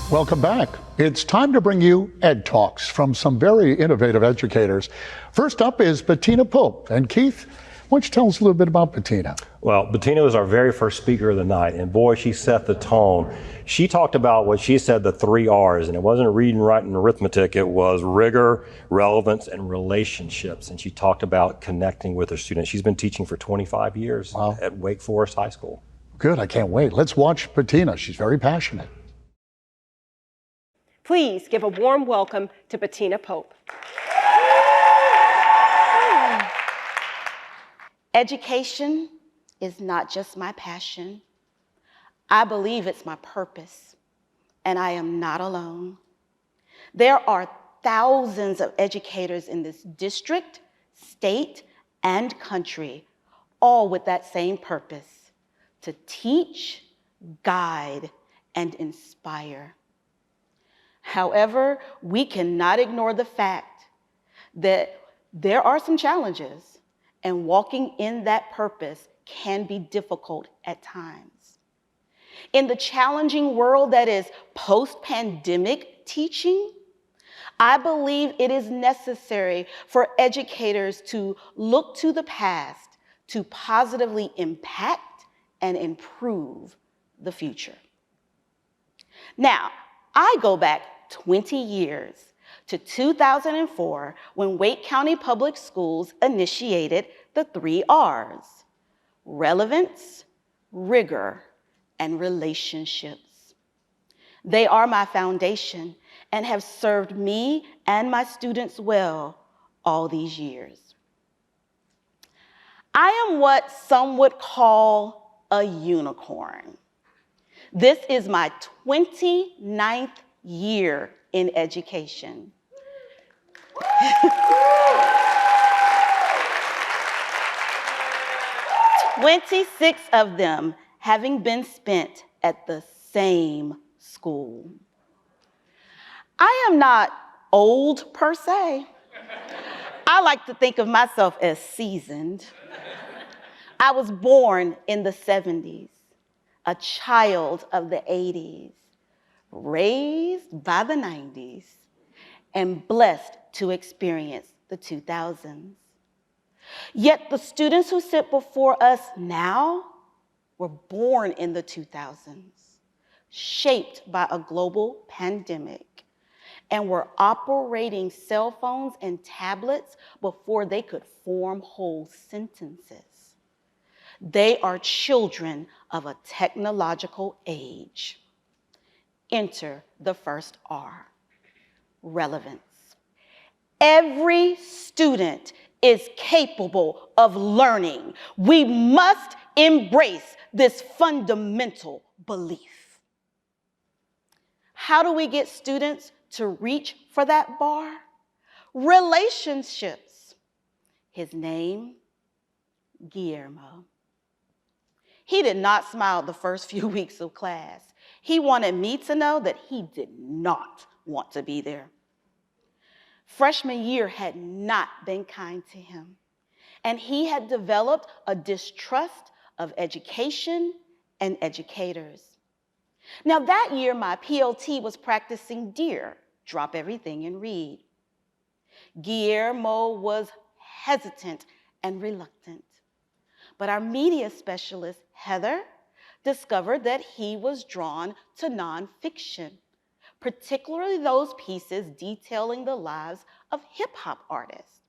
Welcome back. It's time to bring you EDTalks from some very innovative educators. First up is Bettina Pope. And Keith, why don't you tell us a little bit about Bettina? Well, Bettina was our very first speaker of the night, and boy, she set the tone. She talked about what she said, the 3 R's, and it wasn't reading, writing, arithmetic. It was rigor, relevance, and relationships. And she talked about connecting with her students. She's been teaching for 25 years at Wake Forest High School. Good, I can't wait. Let's watch Bettina. She's very passionate. Please give a warm welcome to Bettina Pope. Education is not just my passion. I believe it's my purpose, and I am not alone. There are thousands of educators in this district, state, and country, all with that same purpose: to teach, guide, and inspire. However, we cannot ignore the fact that there are some challenges, and walking in that purpose can be difficult at times. In the challenging world that is post-pandemic teaching, I believe it is necessary for educators to look to the past to positively impact and improve the future. Now, I go back 20 years to 2004 when Wake County Public Schools initiated the 3 R's: relevance, rigor, and relationships. They are my foundation and have served me and my students well all these years. I am what some would call a unicorn. This is my 29th year in education. 26 of them having been spent at the same school. I am not old per se. I like to think of myself as seasoned. I was born in the 70s, a child of the 80s, raised by the 90s, and blessed to experience the 2000s. Yet the students who sit before us now were born in the 2000s, shaped by a global pandemic, and were operating cell phones and tablets before they could form whole sentences. They are children of a technological age. Enter the first R, relevance. Every student is capable of learning. We must embrace this fundamental belief. How do we get students to reach for that bar? Relationships. His name, Guillermo. He did not smile the first few weeks of class. He wanted me to know that he did not want to be there. Freshman year had not been kind to him, and he had developed a distrust of education and educators. Now that year, my PLT was practicing DEAR, drop everything and read. Guillermo was hesitant and reluctant, but our media specialist, Heather, discovered that he was drawn to nonfiction, particularly those pieces detailing the lives of hip-hop artists.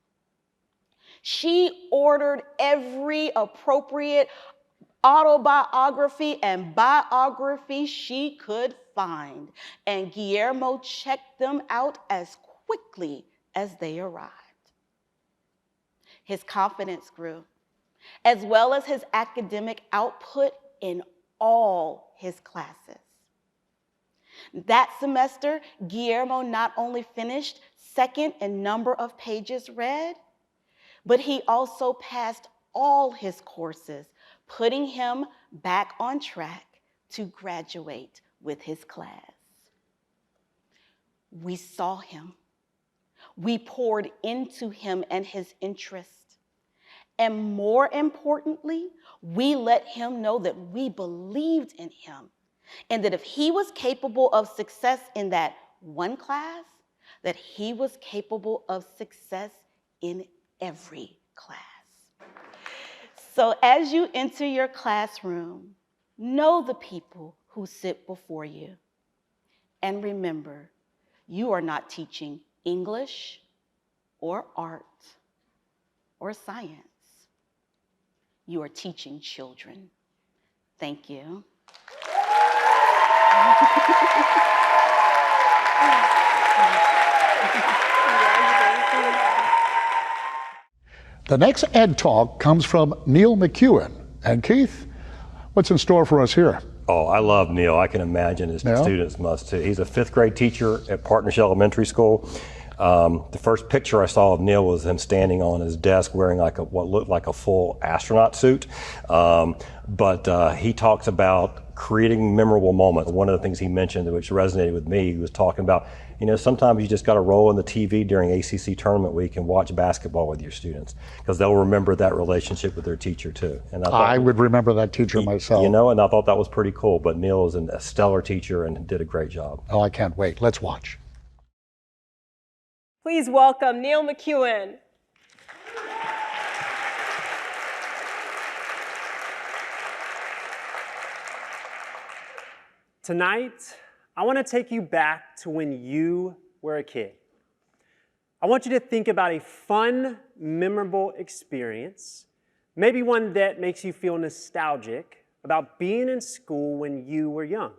She ordered every appropriate autobiography and biography she could find, and Guillermo checked them out as quickly as they arrived. His confidence grew, as well as his academic output in all his classes. That semester, Guillermo not only finished second in number of pages read, but he also passed all his courses, putting him back on track to graduate with his class. We saw him. We poured into him and his interests. And more importantly, we let him know that we believed in him And that if he was capable of success in that one class, that he was capable of success in every class. So as you enter your classroom, know the people who sit before you. And remember, you are not teaching English or art or science. You are teaching children. Thank you. The next Ed Talk comes from Neil McEwen. And Keith, what's in store for us here? Oh, I love Neil. I can imagine his students must too. He's a 5th grade teacher at Partnership Elementary School. The first picture I saw of Neil was him standing on his desk wearing what looked like a full astronaut suit. But he talks about creating memorable moments. One of the things he mentioned, which resonated with me, he was talking about, sometimes you just got to roll in the TV during ACC tournament week and watch basketball with your students, because they'll remember that relationship with their teacher too. And I would remember that teacher myself. And I thought that was pretty cool. But Neil is a stellar teacher and did a great job. Oh, I can't wait. Let's watch. Please welcome Neil McEwen. Tonight, I want to take you back to when you were a kid. I want you to think about a fun, memorable experience, maybe one that makes you feel nostalgic about being in school when you were young.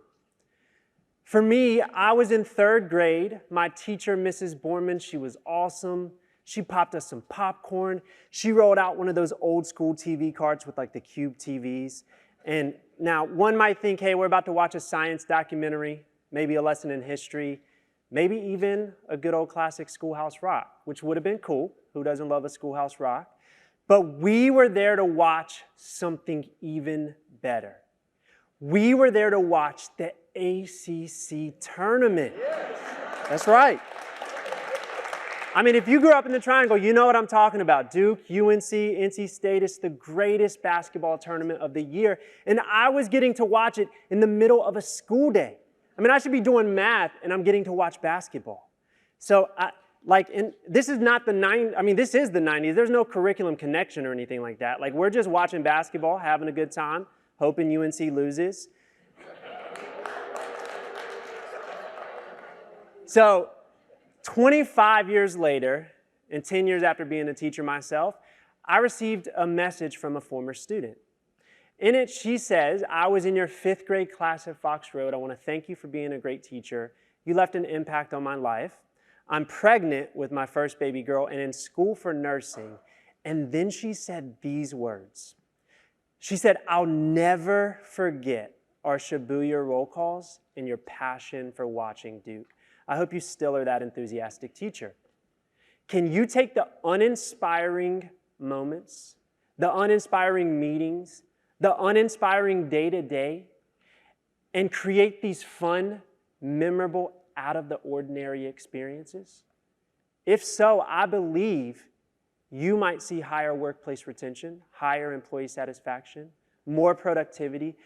For me, I was in 3rd grade. My teacher, Mrs. Borman, she was awesome. She popped us some popcorn. She rolled out one of those old school TV carts with like the cube TVs. And now one might think, hey, we're about to watch a science documentary, maybe a lesson in history, maybe even a good old classic Schoolhouse Rock, which would have been cool. Who doesn't love a Schoolhouse Rock? But we were there to watch something even better. We were there to watch the ACC tournament. Yes. That's right. I mean, if you grew up in the Triangle, you know what I'm talking about. Duke, UNC, NC State, it's the greatest basketball tournament of the year. And I was getting to watch it in the middle of a school day. I mean, I should be doing math, and I'm getting to watch basketball. So, this is not the 90s. I mean, this is the 90s. There's no curriculum connection or anything like that. Like, we're just watching basketball, having a good time, hoping UNC loses. So, 25 years later, and 10 years after being a teacher myself, I received a message from a former student. In it, she says, I was in your 5th grade class at Fox Road. I want to thank you for being a great teacher. You left an impact on my life. I'm pregnant with my first baby girl and in school for nursing. And then she said these words. She said, I'll never forget our Shibuya roll calls and your passion for watching Duke. I hope you still are that enthusiastic teacher. Can you take the uninspiring moments, the uninspiring meetings, the uninspiring day-to-day, and create these fun, memorable, out-of-the-ordinary experiences? If so, I believe you might see higher workplace retention, higher employee satisfaction, more productivity,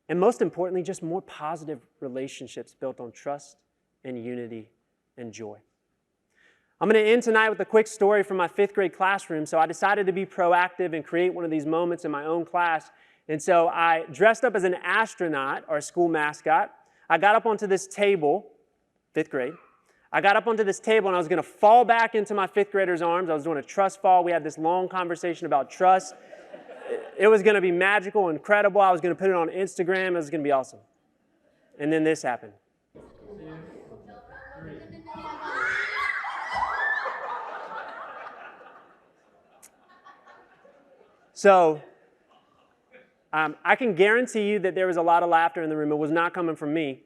and most importantly, just more positive relationships built on trust and unity and joy. I'm going to end tonight with a quick story from my 5th grade classroom. So I decided to be proactive and create one of these moments in my own class. And so I dressed up as an astronaut, our school mascot. I got up onto this table, 5th grade. I got up onto this table and I was going to fall back into my 5th grader's arms. I was doing a trust fall. We had this long conversation about trust. It was going to be magical, incredible. I was going to put it on Instagram. It was going to be awesome. And then this happened. So I can guarantee you that there was a lot of laughter in the room. It was not coming from me.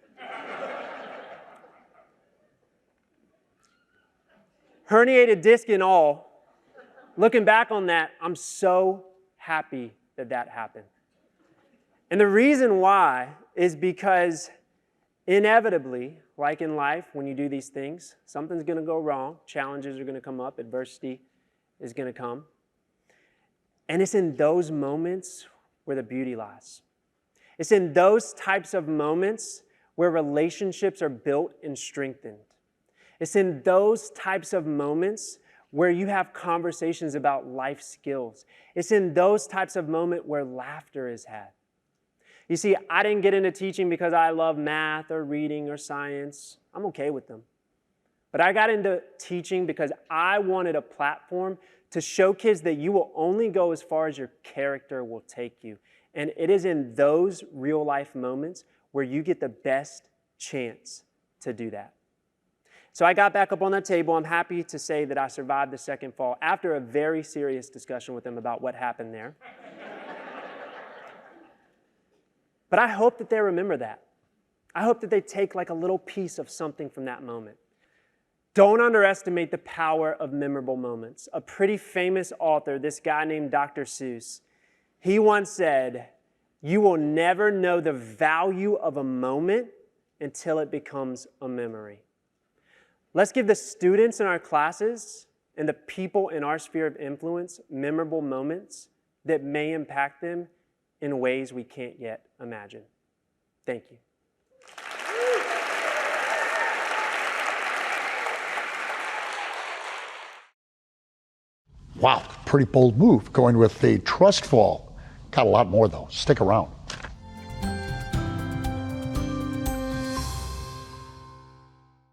Herniated disc and all, looking back on that, I'm so happy that that happened. And the reason why is because inevitably, like in life, when you do these things, something's going to go wrong. Challenges are going to come up. Adversity is going to come. And it's in those moments where the beauty lies. It's in those types of moments where relationships are built and strengthened. It's in those types of moments where you have conversations about life skills. It's in those types of moments where laughter is had. You see, I didn't get into teaching because I love math or reading or science. I'm okay with them. But I got into teaching because I wanted a platform to show kids that you will only go as far as your character will take you. And it is in those real life moments where you get the best chance to do that. So I got back up on that table. I'm happy to say that I survived the second fall after a very serious discussion with them about what happened there. But I hope that they remember that. I hope that they take like a little piece of something from that moment. Don't underestimate the power of memorable moments. A pretty famous author, this guy named Dr. Seuss, he once said, "You will never know the value of a moment until it becomes a memory." Let's give the students in our classes and the people in our sphere of influence memorable moments that may impact them in ways we can't yet imagine. Thank you. Wow, pretty bold move going with the trust fall. Got a lot more though. Stick around.